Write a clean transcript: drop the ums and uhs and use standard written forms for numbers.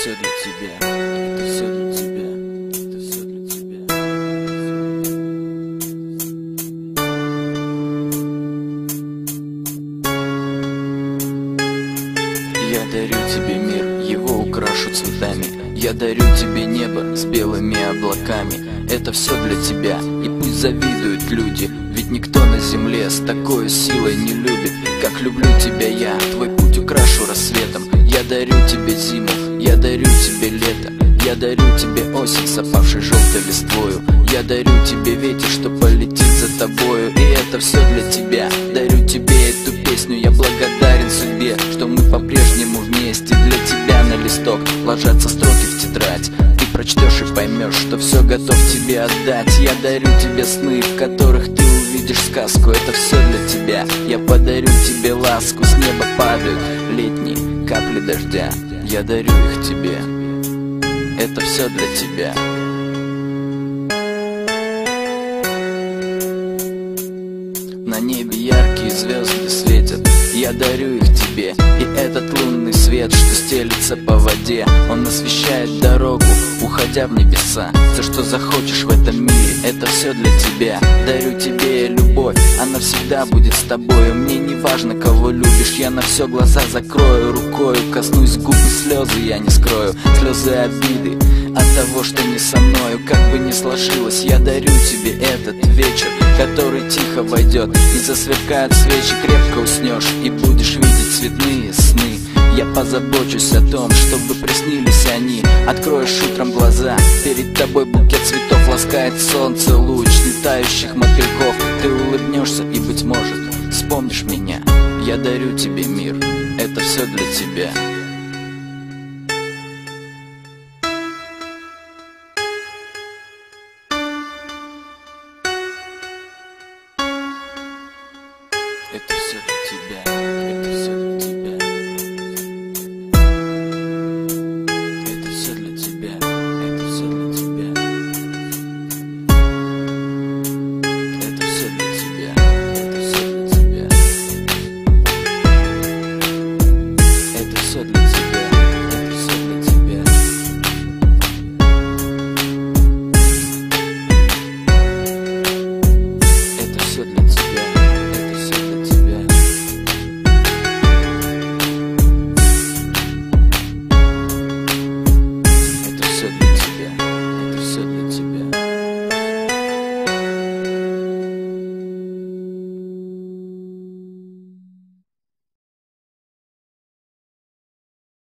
все для тебя, это все для тебя, это все для тебя. Я дарю тебе мир, его украшу цветами. Я дарю тебе небо с белыми облаками. Это все для тебя, и пусть завидуют люди, ведь никто на земле с такой силой не любит, как люблю тебя я. Твой путь украшу рассветом. Я дарю тебе зиму, я дарю тебе лето. Я дарю тебе осень с опавшей желтой листвою. Я дарю тебе ветер, что полетит за тобою. И это все для тебя, дарю тебе эту песню. Я благодарен судьбе, что мы по-прежнему вместе. Для тебя на листок ложатся строки в тетрадь. Ты прочтешь и поймешь, что все готов тебе отдать. Я дарю тебе сны, в которых ты увидишь сказку. Это все для тебя, я подарю тебе ласку. С неба падают летние капли дождя. Я дарю их тебе, это все для тебя. На небе яркие звезды светят, я дарю их тебе. И этот лунный свет, что стелится по воде, он освещает дорогу, уходя в небеса. Все, что захочешь в этом мире, это все для тебя. Дарю тебе любовь, она всегда будет с тобой. Мне не важно, кого любишь, я на все глаза закрою. Рукою коснусь губ, и слезы я не скрою. Слезы обиды от того, что не со мною. Как бы ни сложилось, я дарю тебе этот вечер, который тихо войдет, и засверкают свечи. Крепко уснешь и будешь видеть цветные сны. Я позабочусь о том, чтобы приснились они. Откроешь утром глаза, перед тобой букет цветов. Ласкает солнце луч летающих мотыльков. Ты улыбнешься и, быть может, вспомнишь меня. Я дарю тебе мир, это все для тебя. Это все для тебя, это все для тебя.